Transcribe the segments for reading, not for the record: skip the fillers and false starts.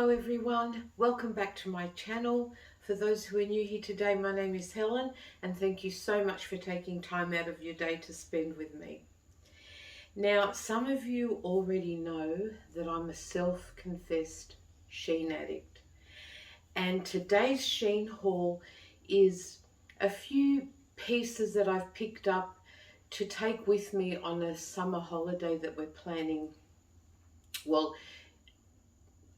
Hello everyone, welcome back to my channel. For those who are new here today, my name is Helen and thank you so much for taking time out of your day to spend with me. Now, some of you already know that I'm a self-confessed Shein addict, and today's Shein haul is a few pieces that I've picked up to take with me on a summer holiday that we're planning. Well,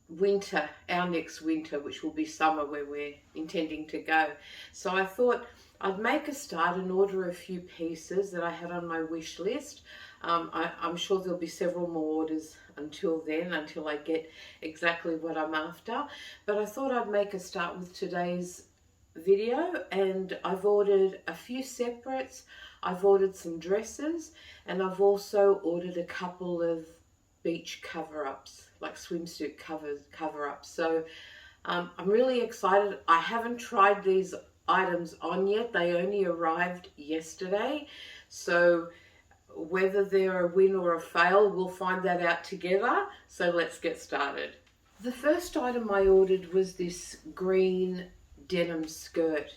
winter, our next winter, which will be summer, where we're intending to go. So I thought I'd make a start and order a few pieces that I had on my wish list. I'm sure there'll be several more orders until then, until I get exactly what I'm after. But I thought I'd make a start with today's video, and I've ordered a few separates. I've ordered some dresses, and I've also ordered a couple of beach cover-ups, like swimsuit cover-ups. So I'm really excited. I haven't tried these items on yet. They only arrived yesterday. So whether they're a win or a fail, we'll find that out together. So let's get started. The first item I ordered was this green denim skirt.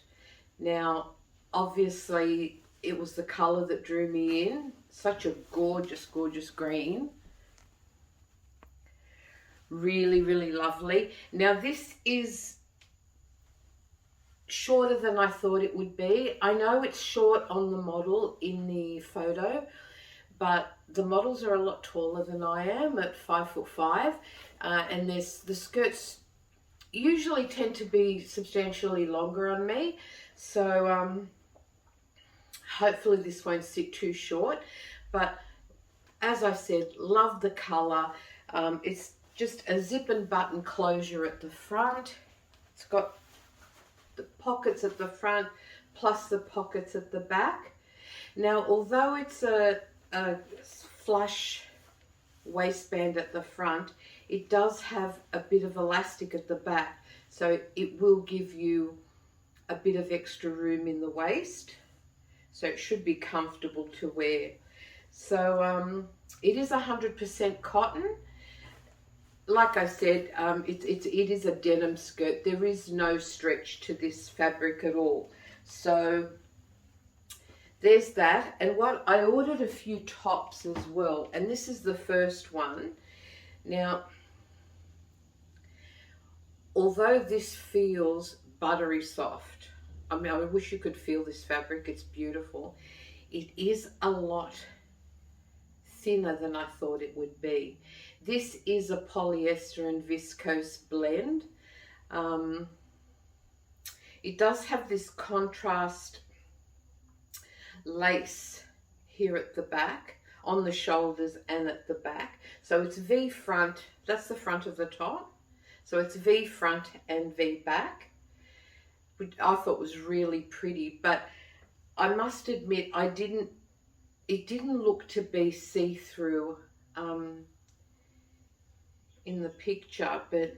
Now, obviously, it was the color that drew me in. Such a gorgeous, gorgeous green. Really, really lovely. Now, this is shorter than I thought it would be. I know it's short on the model in the photo, but the models are a lot taller than I am at 5'5", and the skirts usually tend to be substantially longer on me. So hopefully this won't sit too short. But as I said, love the color. It's just a zip and button closure at the front. It's got the pockets at the front plus the pockets at the back. Now, although it's a flush waistband at the front, it does have a bit of elastic at the back, so it will give you a bit of extra room in the waist, so it should be comfortable to wear. So it is 100% cotton. Like I said, it is a denim skirt. There is no stretch to this fabric at all. So there's that. And what I ordered a few tops as well. And this is the first one. Now, although this feels buttery soft, I mean, I wish you could feel this fabric. It's beautiful. It is a lot thinner than I thought it would be. This is a polyester and viscose blend. It does have this contrast lace here at the back, on the shoulders and at the back. So it's V front, that's the front of the top. So it's V front and V back, which I thought was really pretty. But I must admit, it didn't look to be see-through in the picture, but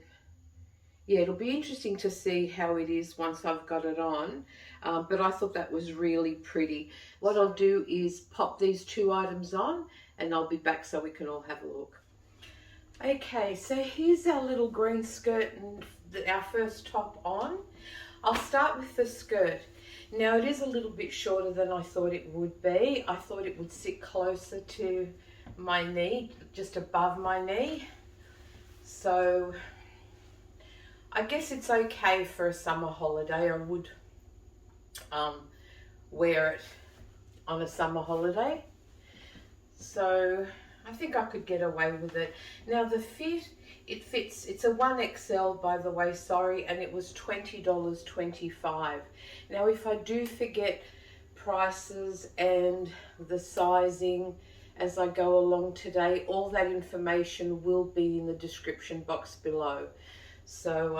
yeah, it'll be interesting to see how it is once I've got it on. But I thought that was really pretty. What I'll do is pop these two items on and I'll be back so we can all have a look. Okay, so here's our little green skirt and our first top on. I'll start with the skirt. Now, it is a little bit shorter than I thought it would be. I thought it would sit closer to my knee, just above my knee. So I guess it's okay for a summer holiday. I would wear it on a summer holiday. So I think I could get away with it. Now, the fit, it fits. It's a 1XL, by the way, sorry, and it was $20.25. Now, if I do forget prices and the sizing as I go along today, all that information will be in the description box below. So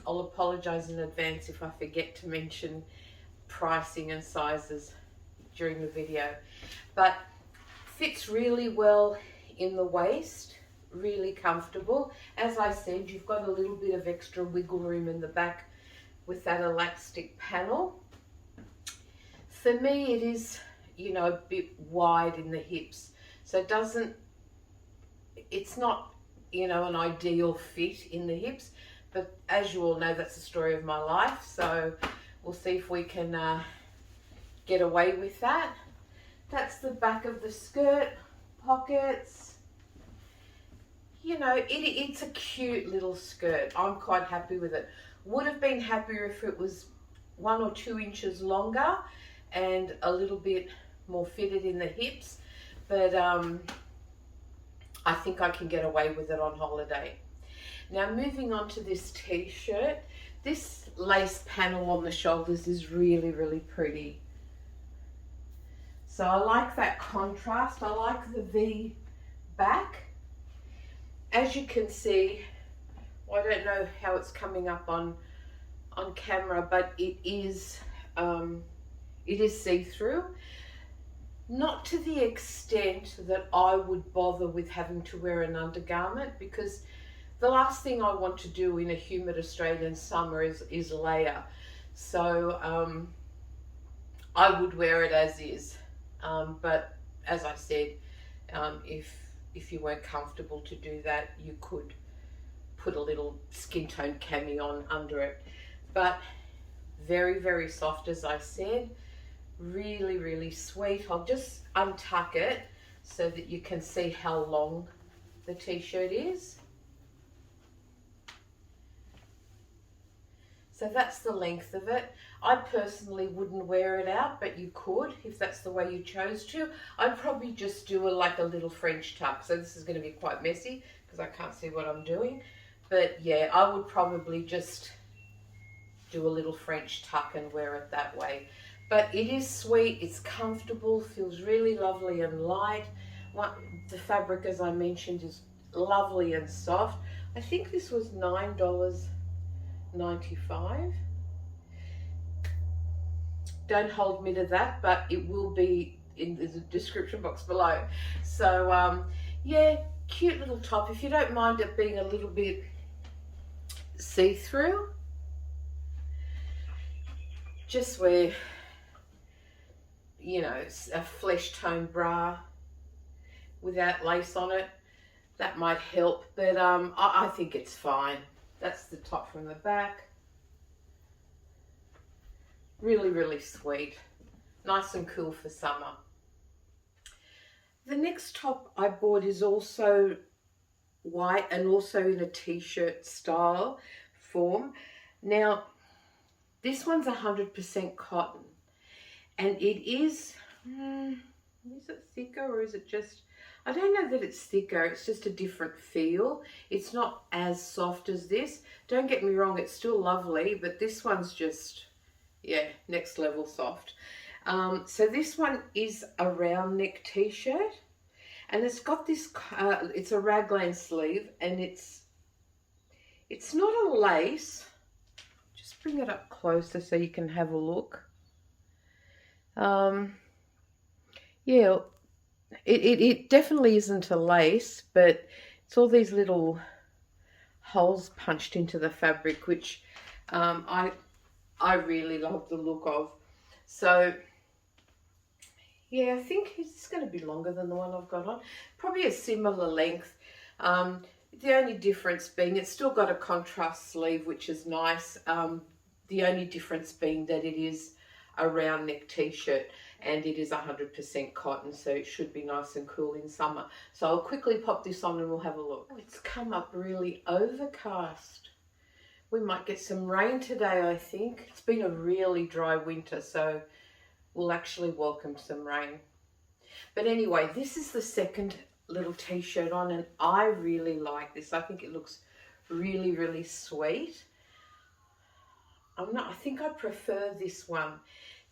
I'll apologize in advance if I forget to mention pricing and sizes during the video. But fits really well in the waist, really comfortable. As I said, you've got a little bit of extra wiggle room in the back with that elastic panel. For me, it is, you know, a bit wide in the hips, so it's not you know, an ideal fit in the hips. But as you all know, that's the story of my life. So we'll see if we can get away with that. That's the back of the skirt, pockets. You know, it's a cute little skirt. I'm quite happy with it. Would have been happier if it was 1 or 2 inches longer and a little bit more fitted in the hips. But I think I can get away with it on holiday. Now moving on to this t-shirt. This lace panel on the shoulders is really, really pretty. So I like that contrast. I like the V back. As you can see, well, I don't know how it's coming up on camera, but it is see-through. Not to the extent that I would bother with having to wear an undergarment, because the last thing I want to do in a humid Australian summer is layer. So I would wear it as is. But as I said, if you weren't comfortable to do that, you could put a little skin tone cami on under it. But very, very soft, as I said. Really, really sweet. I'll just untuck it so that you can see how long the t-shirt is. So that's the length of it. I personally wouldn't wear it out, but you could if that's the way you chose to. I'd probably just do like a little French tuck. So this is going to be quite messy because I can't see what I'm doing. But yeah, I would probably just do a little French tuck and wear it that way. But it is sweet, it's comfortable, feels really lovely and light. The fabric, as I mentioned, is lovely and soft. I think this was $9.95. Don't hold me to that, but it will be in the description box below. So yeah, cute little top. If you don't mind it being a little bit see-through, just wear, you know, a flesh tone bra without lace on it. That might help, but I think it's fine. That's the top from the back. Really, really sweet. Nice and cool for summer. The next top I bought is also white and also in a t-shirt style form. Now, this one's 100% cotton. And it is it thicker or is it just, I don't know that it's thicker, it's just a different feel. It's not as soft as this. Don't get me wrong, it's still lovely, but this one's just, yeah, next level soft. So this one is a round neck t-shirt and it's got this, it's a raglan sleeve and it's not a lace. Just bring it up closer so you can have a look. Yeah, it definitely isn't a lace, but it's all these little holes punched into the fabric, which I really love the look of. So yeah, I think it's going to be longer than the one I've got on. Probably a similar length. The only difference being it's still got a contrast sleeve, which is nice. The only difference being that it is a round neck t-shirt and it is 100% cotton, so it should be nice and cool in summer. So I'll quickly pop this on and we'll have a look. It's come up really overcast. We might get some rain today, I think. It's been a really dry winter, so we'll actually welcome some rain. But anyway, this is the second little t-shirt on and I really like this. I think it looks really, really sweet. I think I prefer this one.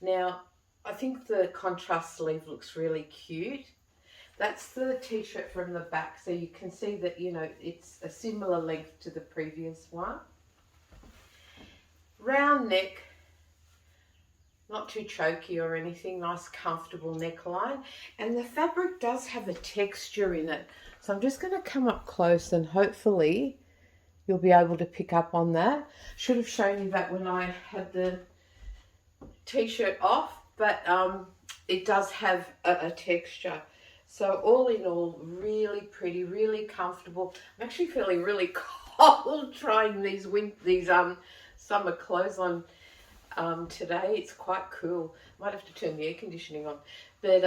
Now, I think the contrast sleeve looks really cute. That's the t-shirt from the back, so you can see that, you know, it's a similar length to the previous one. Round neck, not too choky or anything, nice comfortable neckline. And the fabric does have a texture in it. So I'm just going to come up close and hopefully you'll be able to pick up on that. Should have shown you that when I had the t-shirt off, but it does have a texture. So all in all, really pretty, really comfortable. I'm actually feeling really cold trying these summer clothes on today. It's quite cool. Might have to turn the air conditioning on. But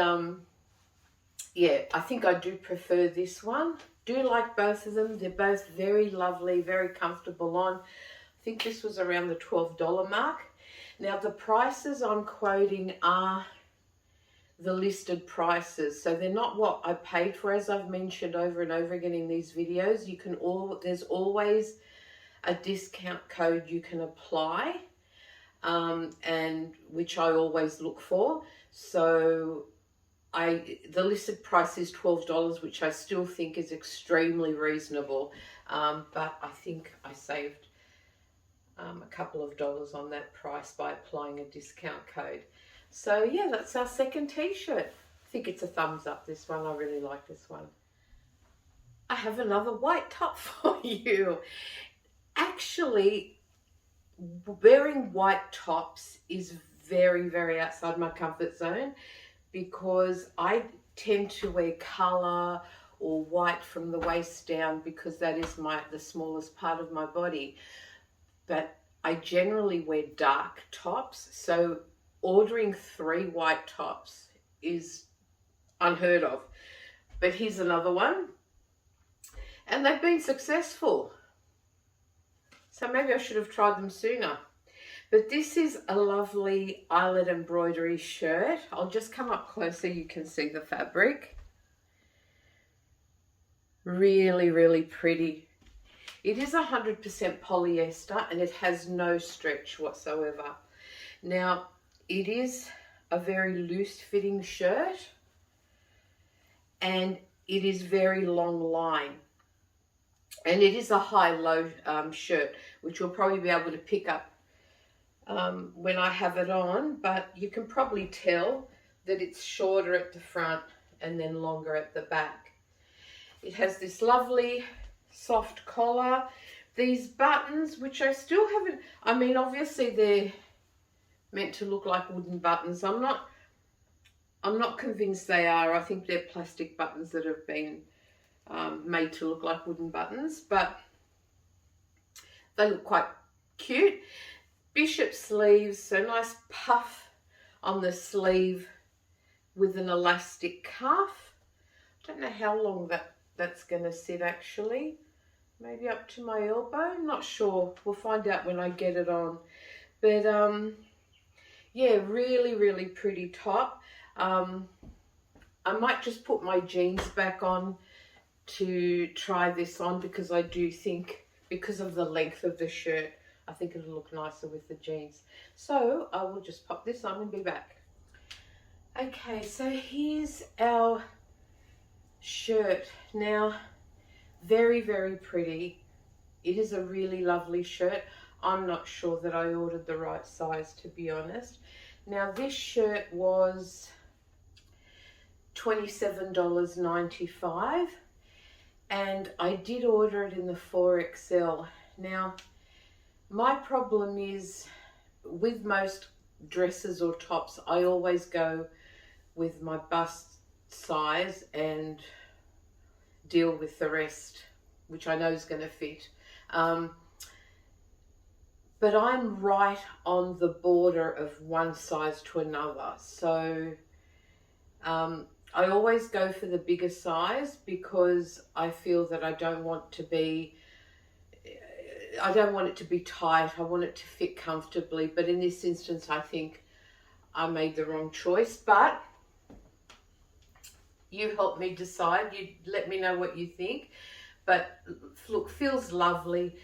yeah, I think I do prefer this one. Do like both of them. They're both very lovely, very comfortable on. I think this was around the $12 mark. Now the prices I'm quoting are the listed prices, so they're not what I paid for. As I've mentioned over and over again in these videos, there's always a discount code you can apply, and which I always look for. So the listed price is $12, which I still think is extremely reasonable, but I think I saved a couple of dollars on that price by applying a discount code. So yeah, that's our second t-shirt. I think it's a thumbs up, this one. I really like this one. I have another white top for you. Actually, wearing white tops is very, very outside my comfort zone, because I tend to wear colour or white from the waist down, because that is the smallest part of my body. But I generally wear dark tops, so ordering 3 white tops is unheard of. But here's another one, and they've been successful. So maybe I should have tried them sooner. But this is a lovely Eyelet embroidery shirt. I'll just come up closer, you can see the fabric. Really, really pretty. It is 100% polyester, and it has no stretch whatsoever. Now, it is a very loose fitting shirt, and it is very long line. And it is a high-low shirt, which you'll probably be able to pick up when I have it on, but you can probably tell that it's shorter at the front and then longer at the back. It has this lovely soft collar. These buttons, which I still haven't, I mean, obviously they're meant to look like wooden buttons. I'm not convinced they are. I think they're plastic buttons that have been made to look like wooden buttons, but they look quite cute. Bishop sleeves, so nice puff on the sleeve with an elastic cuff. Don't know how long that's going to sit actually. Maybe up to my elbow, not sure. We'll find out when I get it on. But yeah, really, really pretty top. I might just put my jeans back on to try this on, because I do think, because of the length of the shirt, I think it'll look nicer with the jeans. So I will just pop this on and be back. Okay, so here's our shirt. Now, very, very pretty. It is a really lovely shirt. I'm not sure that I ordered the right size, to be honest. Now, this shirt was $27.95, and I did order it in the 4XL. Now, my problem is with most dresses or tops, I always go with my bust size and deal with the rest, which I know is going to fit. But I'm right on the border of one size to another. So I always go for the bigger size, because I feel that I don't want it to be tight. I want it to fit comfortably. But in this instance, I think I made the wrong choice. But you help me decide. You let me know what you think. But look, feels lovely.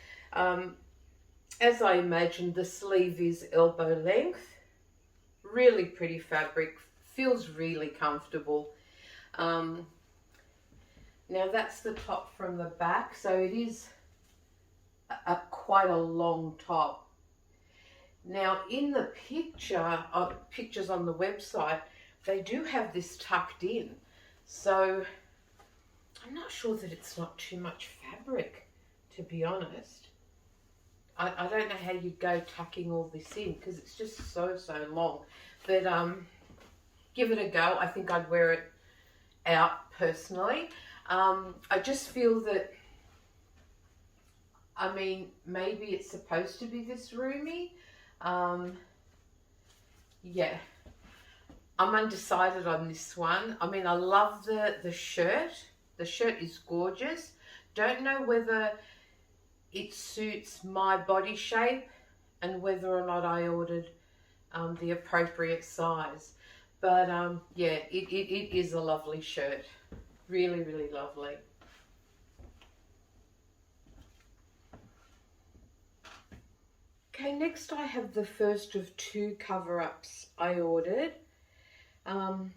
As I imagined, the sleeve is elbow length. Really pretty fabric. Feels really comfortable. Now that's the top from the back. So it is quite a long top. Now in the pictures on the website, they do have this tucked in. So I'm not sure that it's not too much fabric, to be honest. I don't know how you go tucking all this in, because it's just so long. But give it a go. I think I'd wear it out personally. I just feel that, I mean, maybe it's supposed to be this roomy. Yeah, I'm undecided on this one. I mean, I love the shirt. The shirt is gorgeous. Don't know whether it suits my body shape and whether or not I ordered the appropriate size. But yeah, it is a lovely shirt. Really, really lovely. Okay, next I have the first of two cover-ups I ordered. I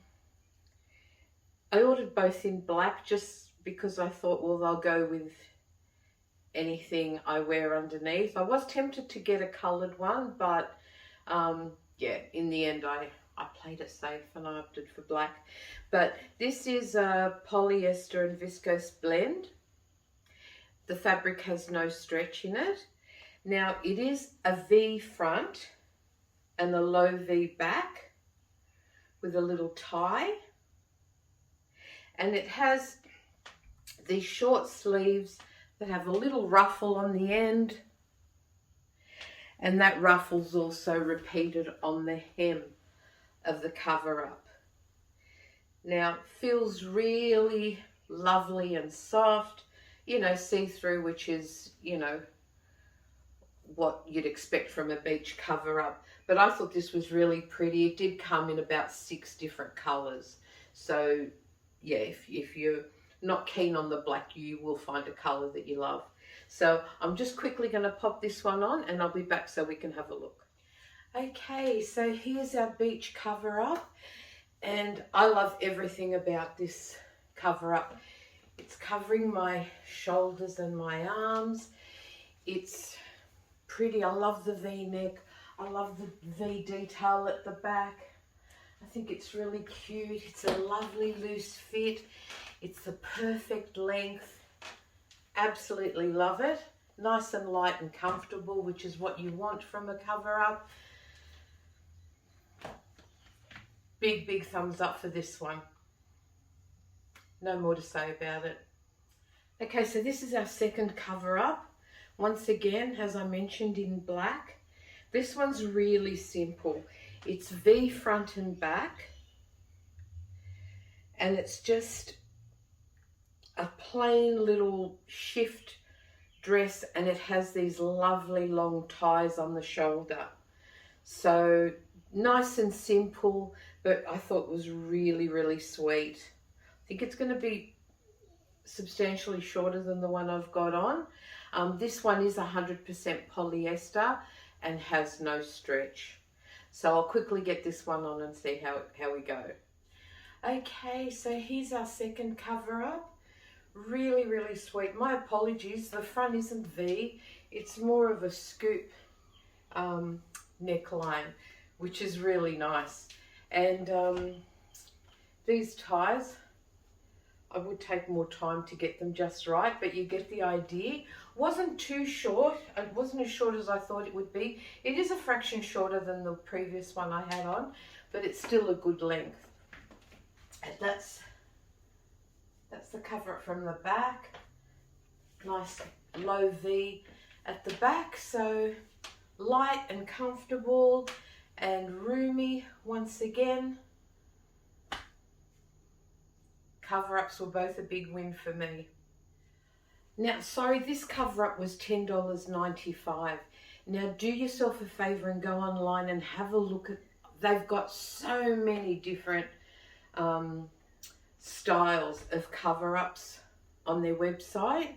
ordered both in black just because I thought, well, they'll go with anything I wear underneath. I was tempted to get a coloured one, but yeah, in the end I played it safe and I opted for black. But this is a polyester and viscose blend. The fabric has no stretch in it. Now it is a V front and a low V back with a little tie. And it has these short sleeves that have a little ruffle on the end. And that ruffle's also repeated on the hem of the cover up. Now it feels really lovely and soft, you know, see-through, which is, you know, what you'd expect from a beach cover up. But I thought this was really pretty. It did come in about 6 different colors. So yeah, if you're not keen on the black, you will find a color that you love. So I'm just quickly going to pop this one on and I'll be back so we can have a look. Okay, so here's our beach cover up, and I love everything about this cover up. It's covering my shoulders and my arms. It's pretty. I love the V-neck. I love the V detail at the back. I think it's really cute. It's a lovely loose fit. It's the perfect length. Absolutely love it. Nice and light and comfortable, which is what you want from a cover up. Big, big thumbs up for this one. No more to say about it. Okay, so this is our second cover up. Once again, as I mentioned, in black. This one's really simple. It's V front and back. And it's just a plain little shift dress, and it has these lovely long ties on the shoulder. So nice and simple, but I thought was really, really sweet. I think it's going to be substantially shorter than the one I've got on. This one is 100% polyester and has no stretch. So I'll quickly get this one on and see how we go. Okay, so here's our second cover up. Really, really sweet. My apologies, the front isn't V, it's more of a scoop neckline, which is really nice. And these ties, I would take more time to get them just right, but you get the idea. Wasn't too short. It wasn't as short as I thought it would be. It is a fraction shorter than the previous one I had on, but it's still a good length. And that's the cover up from the back. Nice low V at the back, so light and comfortable and roomy once again. Cover-ups were both a big win for me. Now, sorry, this cover-up was $10.95. Now, do yourself a favour and go online and have a look at, they've got so many different styles of cover-ups on their website.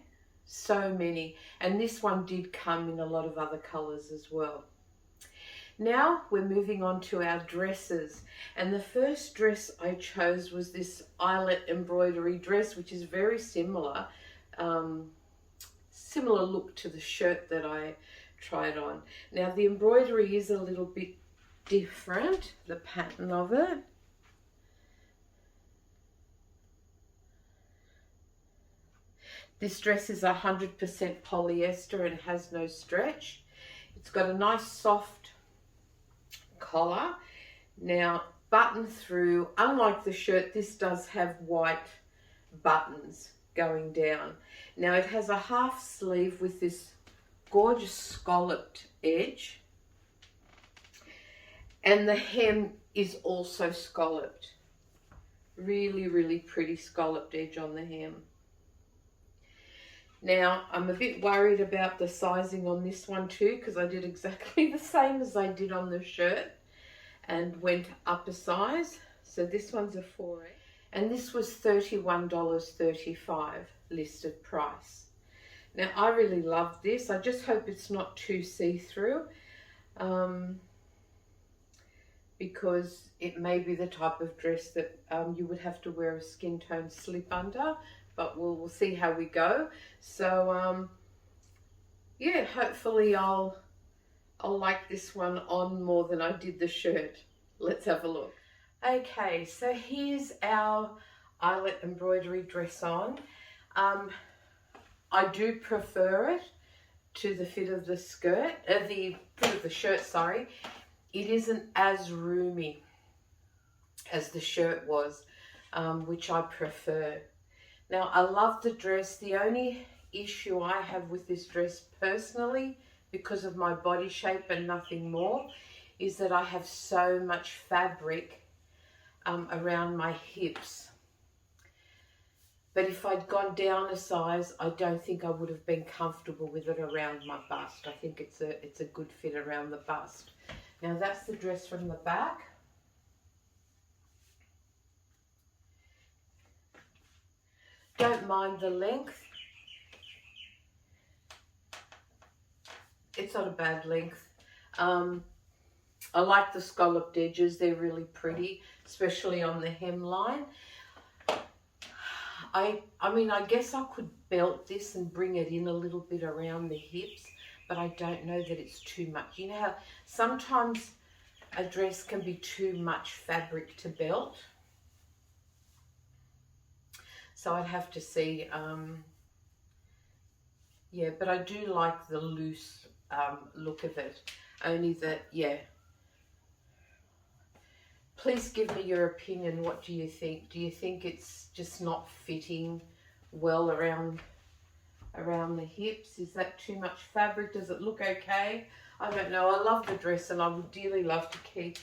So many. And this one did come in a lot of other colours as well. Now we're moving on to our dresses, and the first dress I chose was this Eyelet embroidery dress, which is very similar look to the shirt that I tried on. Now the embroidery is a little bit different, the pattern of it. This dress is 100% polyester and has no stretch. It's got a nice soft collar. Now button through. Unlike the shirt, this does have white buttons going down. Now it has a half sleeve with this gorgeous scalloped edge, and the hem is also scalloped. Really, really pretty scalloped edge on the hem. Now, I'm a bit worried about the sizing on this one too, because I did exactly the same as I did on the shirt and went up a size. So this one's a 4A, and this was $31.35 listed price. Now, I really love this. I just hope it's not too see-through, because it may be the type of dress that you would have to wear a skin tone slip under, but we'll see how we go. So yeah, hopefully I'll like this one on more than I did the shirt. Let's have a look. Okay, so here's our Eyelet embroidery dress on. I do prefer it to the fit of the skirt, the fit of the shirt, sorry. It isn't as roomy as the shirt was, which I prefer. Now, I love the dress. The only issue I have with this dress personally, because of my body shape and nothing more, is that I have so much fabric around my hips. But if I'd gone down a size, I don't think I would have been comfortable with it around my bust. I think it's a good fit around the bust. Now that's the dress from the back. Don't mind the length. It's not a bad length. I like the scalloped edges. They're really pretty, especially on the hemline. I mean, I guess I could belt this and bring it in a little bit around the hips, but I don't know that it's too much. You know how sometimes a dress can be too much fabric to belt? So I'd have to see. Yeah, but I do like the loose look of it. Only that, yeah. Please give me your opinion. What do you think? Do you think it's just not fitting well around the hips? Is that too much fabric? Does it look okay? I don't know. I love the dress and I would dearly love to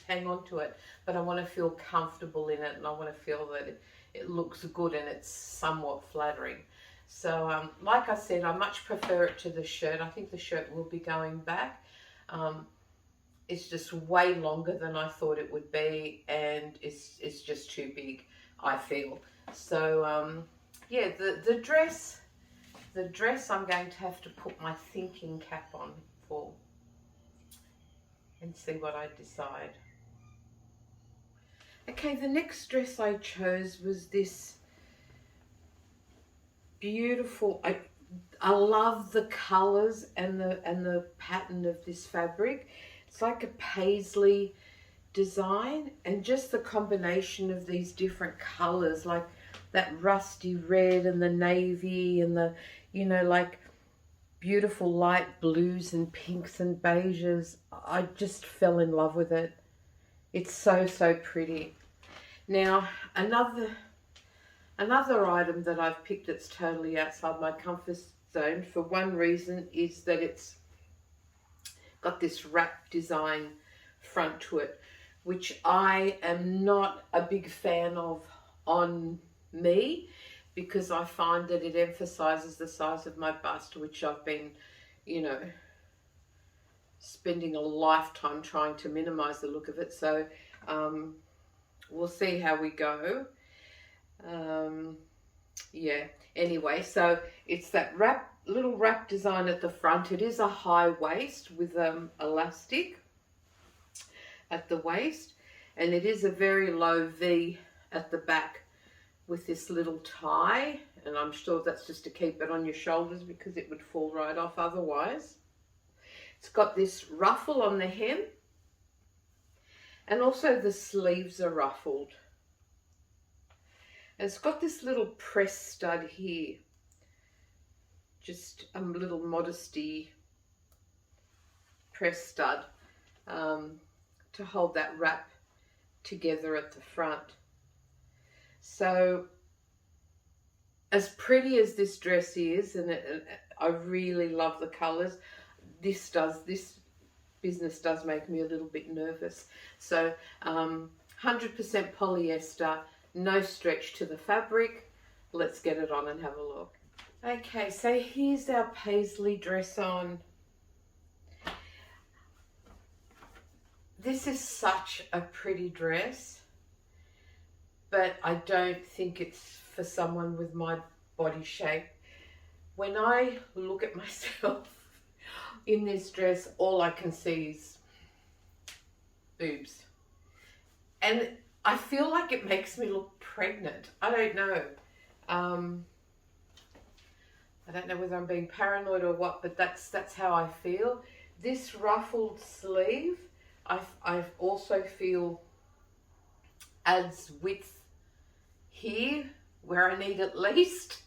hang on to it, but I want to feel comfortable in it and I want to feel that it looks good and it's somewhat flattering. So like I said, I much prefer it to the shirt. I think the shirt will be going back. It's just way longer than I thought it would be, and it's just too big, I feel. So yeah, the dress I'm going to have to put my thinking cap on for and see what I decide. Okay, the next dress I chose was this beautiful, I love the colors and the pattern of this fabric. It's like a Paisley design, and just the combination of these different colors, like that rusty red and the navy and the, you know, like beautiful light blues and pinks and beiges. I just fell in love with it. It's so, so pretty. Now, another item that I've picked that's totally outside my comfort zone, for one reason, is that it's got this wrap design front to it, which I am not a big fan of on me, because I find that it emphasizes the size of my bust, which I've been, you know, spending a lifetime trying to minimize the look of it. So we'll see how we go. Yeah, anyway, so it's that little wrap design at the front. It is a high waist with elastic at the waist, and it is a very low V at the back with this little tie, and I'm sure that's just to keep it on your shoulders because it would fall right off otherwise. It's got this ruffle on the hem, and also the sleeves are ruffled. And it's got this little press stud here, just a little modesty press stud to hold that wrap together at the front. So as pretty as this dress is, and I really love the colours, this business does make me a little bit nervous. So 100% polyester, no stretch to the fabric. Let's get it on and have a look. Okay, so here's our Paisley dress on. This is such a pretty dress, but I don't think it's for someone with my body shape. When I look at myself in this dress, all I can see is boobs. And I feel like it makes me look pregnant. I don't know. I don't know whether I'm being paranoid or what, but that's how I feel. This ruffled sleeve, I also feel adds width here where I need at least.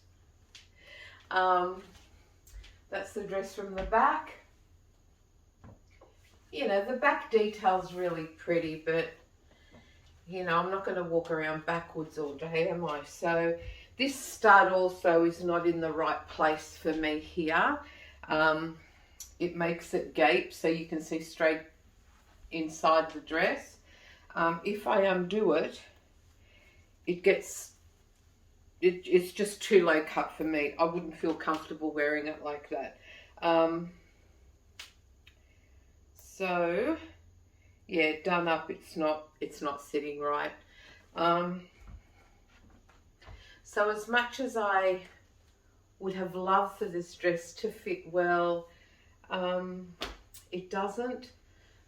That's the dress from the back. You know, the back detail's really pretty, but you know, I'm not going to walk around backwards all day, am I? So this stud also is not in the right place for me here. It makes it gape so you can see straight inside the dress. If I undo it, it's just too low cut for me. I wouldn't feel comfortable wearing it like that. So yeah, done up, it's not sitting right. So as much as I would have loved for this dress to fit well, it doesn't.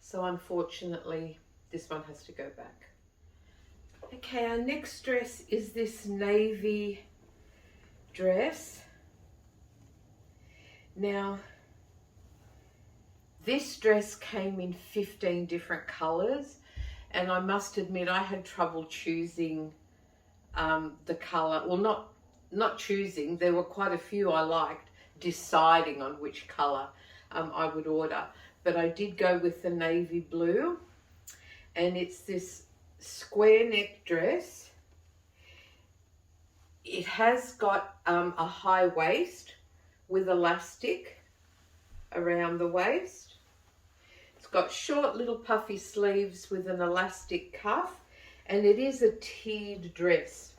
So unfortunately, this one has to go back. Okay, our next dress is this navy dress. Now, this dress came in 15 different colors, and I must admit I had trouble choosing the color. Well, not choosing, there were quite a few I liked, deciding on which color I would order. But I did go with the navy blue, and it's this square neck dress. It has got a high waist with elastic around the waist. It's got short little puffy sleeves with an elastic cuff, and it is a tiered dress.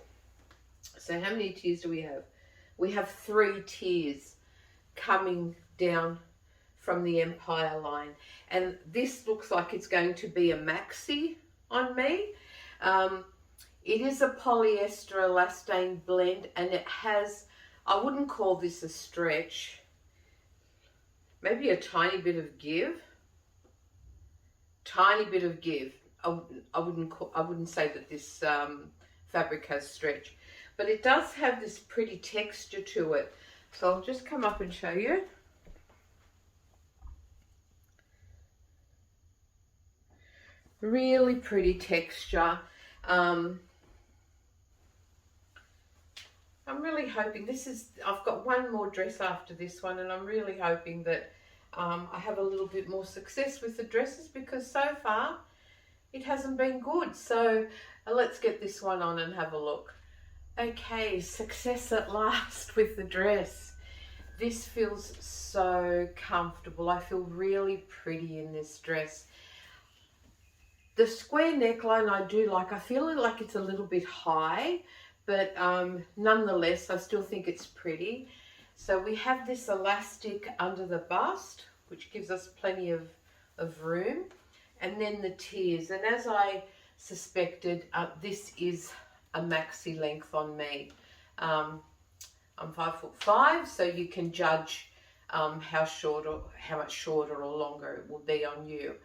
So how many tiers do we have? We have 3 tiers coming down from the Empire line, and this looks like it's going to be a maxi on me. It is a polyester elastane blend, and it has, I wouldn't call this a stretch, maybe a tiny bit of give. Tiny bit of give. I wouldn't say that this fabric has stretch, but it does have this pretty texture to it. So I'll just come up and show you. Really pretty texture. I'm really hoping I've got one more dress after this one, and I'm really hoping that I have a little bit more success with the dresses, because so far it hasn't been good. So let's get this one on and have a look. Okay, success at last with the dress. This feels so comfortable. I feel really pretty in this dress. The square neckline I do like. I feel like it's a little bit high, but nonetheless, I still think it's pretty. So we have this elastic under the bust, which gives us plenty of room. And then the tiers. And as I suspected, this is a maxi length on me. I'm 5'5", so you can judge how much shorter or longer it will be on you,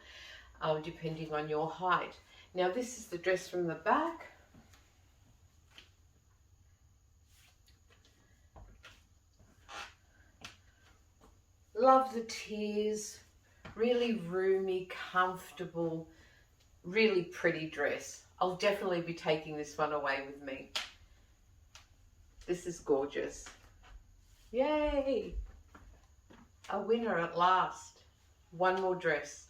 depending on your height. Now this is the dress from the back. Love the tiers, really roomy, comfortable, really pretty dress. I'll definitely be taking this one away with me. This is gorgeous. Yay! A winner at last. One more dress.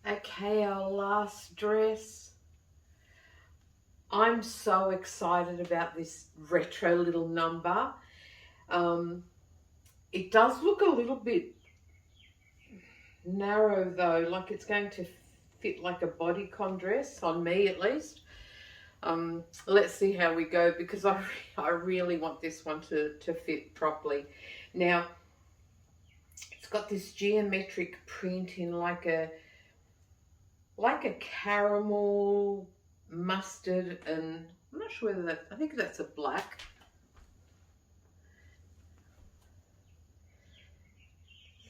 Okay, our last dress. I'm so excited about this retro little number. It does look a little bit narrow though, like it's going to fit like a bodycon dress, on me at least. Let's see how we go, because I really want this one to fit properly. Now, it's got this geometric print in like a caramel, mustard, and I'm not sure whether I think that's a black.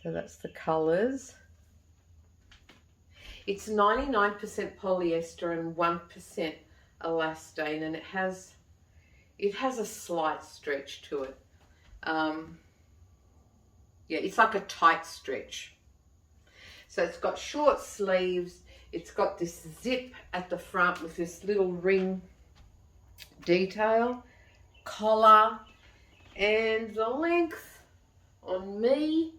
So that's the colours. It's 99% polyester and 1% elastane, and it has a slight stretch to it. Yeah, it's like a tight stretch. So it's got short sleeves. It's got this zip at the front with this little ring detail, collar, and the length on me,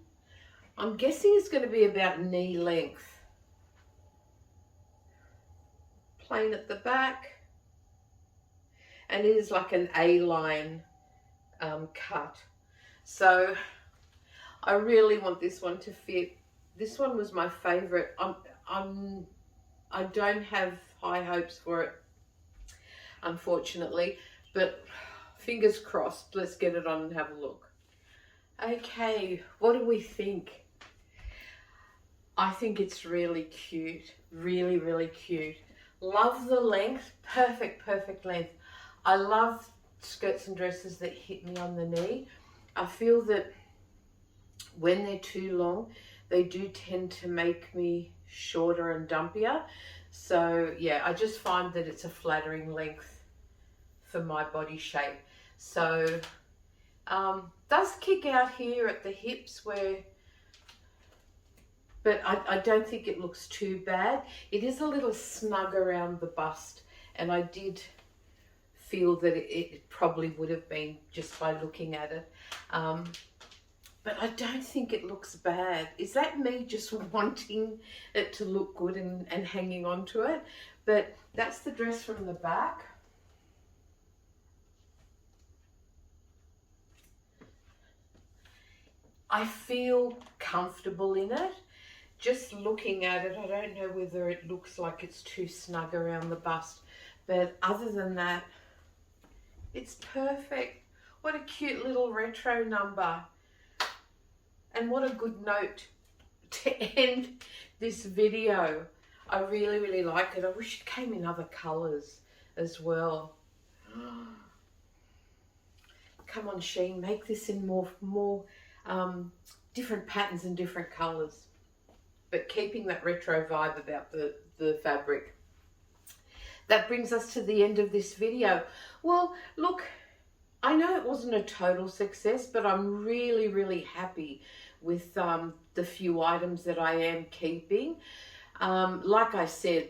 I'm guessing it's going to be about knee length. Plain at the back, and it is like an A-line cut. So I really want this one to fit. This one was my favorite. I don't have high hopes for it, unfortunately, but fingers crossed. Let's get it on and have a look. Okay, what do we think? I think it's really cute, really, really cute. Love the length, perfect length. I love skirts and dresses that hit me on the knee. I feel that when they're too long, they do tend to make me shorter and dumpier. So yeah, I just find that it's a flattering length for my body shape. So does kick out here at the hips but I don't think it looks too bad. It is a little snug around the bust, and I did feel that it probably would have been just by looking at it. But I don't think it looks bad. Is that me just wanting it to look good and hanging on to it? But that's the dress from the back. I feel comfortable in it. Just looking at it, I don't know whether it looks like it's too snug around the bust. But other than that, it's perfect. What a cute little retro number. And what a good note to end this video. I really, really like it. I wish it came in other colours as well. Come on, Shein, make this in more different patterns and different colours, but keeping that retro vibe about the fabric. That brings us to the end of this video. Well, look, I know it wasn't a total success, but I'm really, really happy with the few items that I am keeping. Like I said,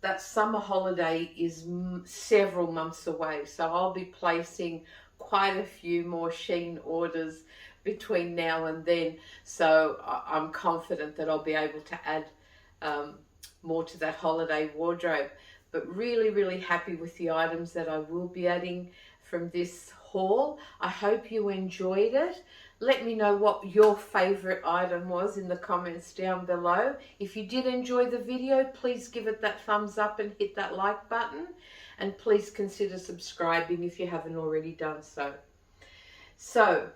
that summer holiday is several months away, so I'll be placing quite a few more Shein orders between now and then. So I'm confident that I'll be able to add more to that holiday wardrobe. But really, really happy with the items that I will be adding from this haul. I hope you enjoyed it. Let me know what your favorite item was in the comments down below. If you did enjoy the video, please give it that thumbs up and hit that like button. And please consider subscribing if you haven't already done so. So,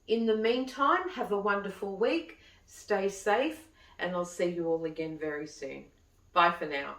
in the meantime, have a wonderful week. Stay safe, and I'll see you all again very soon. Bye for now.